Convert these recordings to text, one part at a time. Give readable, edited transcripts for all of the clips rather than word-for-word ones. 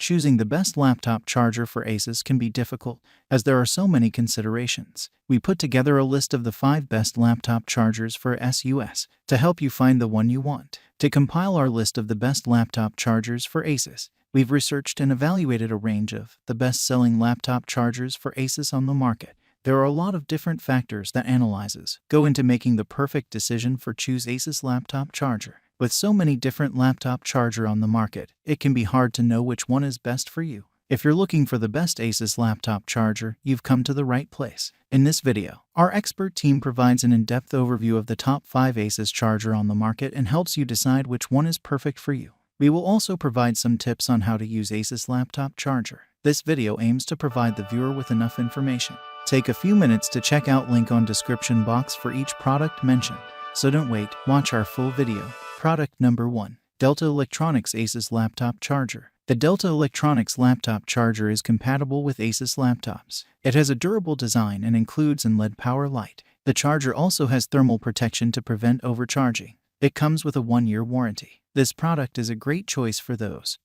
Choosing the best laptop charger for Asus can be difficult, as there are so many considerations. We put together a list of the 5 best laptop chargers for Asus to help you find the one you want. To compile our list of the best laptop chargers for Asus, we've researched and evaluated a range of the best-selling laptop chargers for Asus on the market. There are a lot of different factors that analyzes go into making the perfect decision for choose Asus laptop charger. With so many different laptop charger on the market, it can be hard to know which one is best for you. If you're looking for the best Asus laptop charger, you've come to the right place. In this video, our expert team provides an in-depth overview of the top 5 Asus charger on the market and helps you decide which one is perfect for you. We will also provide some tips on how to use Asus laptop charger. This video aims to provide the viewer with enough information. Take a few minutes to check out link on description box for each product mentioned. So don't wait, watch our full video. Product number 1. Delta Electronics Asus Laptop Charger. The Delta Electronics laptop charger is compatible with Asus laptops. It has a durable design and includes an LED power light. The charger also has thermal protection to prevent overcharging. It comes with a 1-year warranty. This product is a great choice for those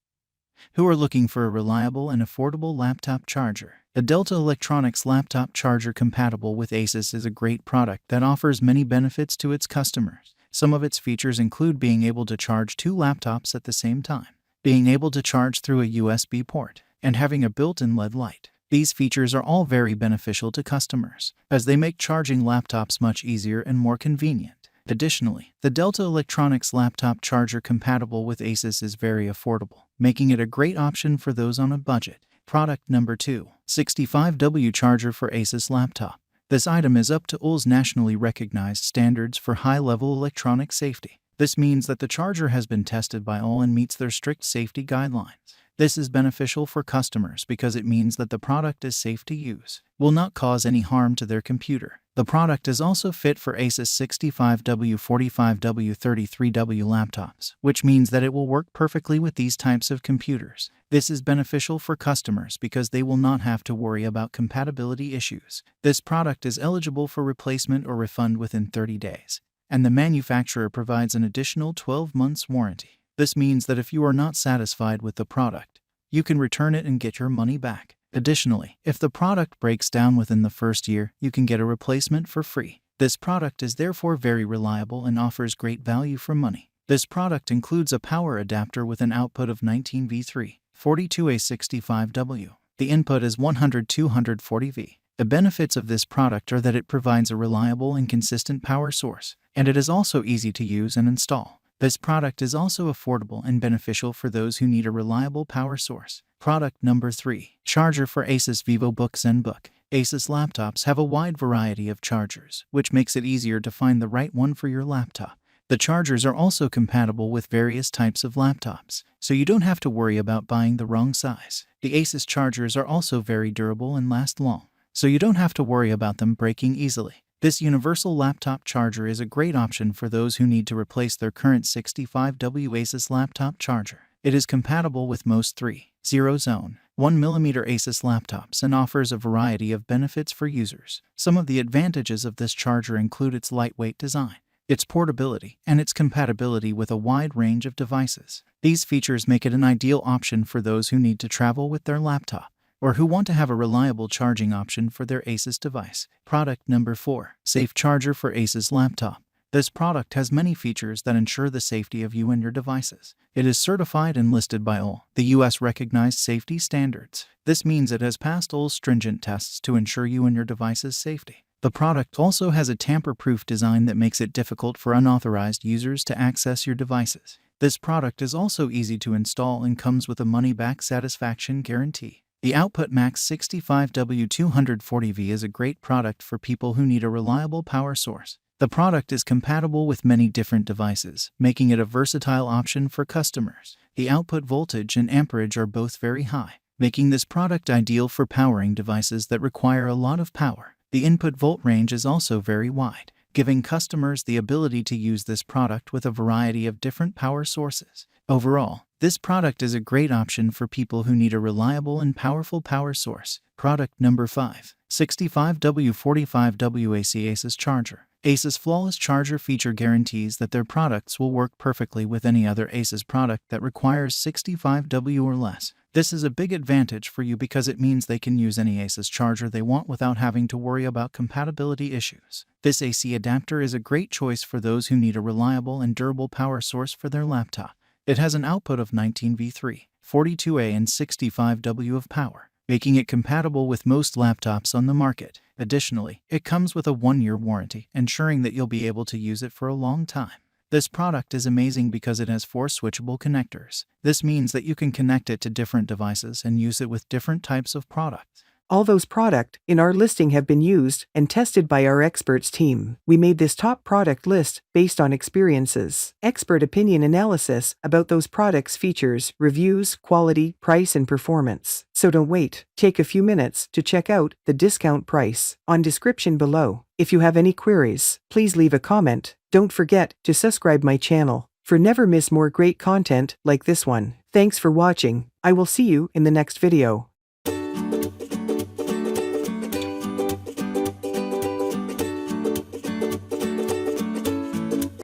who are looking for a reliable and affordable laptop charger. The Delta Electronics laptop charger compatible with Asus is a great product that offers many benefits to its customers. Some of its features include being able to charge 2 laptops at the same time, being able to charge through a USB port, and having a built-in LED light. These features are all very beneficial to customers, as they make charging laptops much easier and more convenient. Additionally, the Delta Electronics laptop charger compatible with Asus is very affordable, making it a great option for those on a budget. Product number 2. 65W charger for Asus laptop. This item is up to AL's nationally recognized standards for high-level electronic safety. This means that the charger has been tested by AL and meets their strict safety guidelines. This is beneficial for customers because it means that the product is safe to use, will not cause any harm to their computer. The product is also fit for Asus 65W, 45W, 33W laptops, which means that it will work perfectly with these types of computers. This is beneficial for customers because they will not have to worry about compatibility issues. This product is eligible for replacement or refund within 30 days, and the manufacturer provides an additional 12 months warranty. This means that if you are not satisfied with the product, you can return it and get your money back. Additionally, if the product breaks down within the first year, you can get a replacement for free. This product is therefore very reliable and offers great value for money. This product includes a power adapter with an output of 19V3, 42A65W. The input is 100-240V. The benefits of this product are that it provides a reliable and consistent power source, and it is also easy to use and install. This product is also affordable and beneficial for those who need a reliable power source. Product number 3. Charger for Asus VivoBook ZenBook. Asus laptops have a wide variety of chargers, which makes it easier to find the right one for your laptop. The chargers are also compatible with various types of laptops, so you don't have to worry about buying the wrong size. The Asus chargers are also very durable and last long, so you don't have to worry about them breaking easily. This universal laptop charger is a great option for those who need to replace their current 65W Asus laptop charger. It is compatible with most 3.0 zone 1mm Asus laptops and offers a variety of benefits for users. Some of the advantages of this charger include its lightweight design, its portability, and its compatibility with a wide range of devices. These features make it an ideal option for those who need to travel with their laptop, or who want to have a reliable charging option for their Asus device. Product number 4. Safe charger for Asus laptop. This product has many features that ensure the safety of you and your devices. It is certified and listed by AL, the US recognized safety standards. This means it has passed AL's stringent tests to ensure you and your device's safety. The product also has a tamper-proof design that makes it difficult for unauthorized users to access your devices. This product is also easy to install and comes with a money-back satisfaction guarantee. The Output Max 65W240V is a great product for people who need a reliable power source. The product is compatible with many different devices, making it a versatile option for customers. The output voltage and amperage are both very high, making this product ideal for powering devices that require a lot of power. The input volt range is also very wide, giving customers the ability to use this product with a variety of different power sources. Overall, this product is a great option for people who need a reliable and powerful power source. Product number 5. 65W45W AC Asus Charger. Asus Flawless Charger feature guarantees that their products will work perfectly with any other Asus product that requires 65W or less. This is a big advantage for you because it means they can use any Asus charger they want without having to worry about compatibility issues. This AC adapter is a great choice for those who need a reliable and durable power source for their laptop. It has an output of 19V3, 42A and 65W of power, making it compatible with most laptops on the market. Additionally, it comes with a 1-year warranty, ensuring that you'll be able to use it for a long time. This product is amazing because it has 4 switchable connectors. This means that you can connect it to different devices and use it with different types of products. All those products in our listing have been used and tested by our experts team. We made this top product list based on experiences, expert opinion analysis about those products' features, reviews, quality, price, and performance. So don't wait. Take a few minutes to check out the discount price on description below. If you have any queries, please leave a comment. Don't forget to subscribe my channel for never miss more great content like this one. Thanks for watching. I will see you in the next video.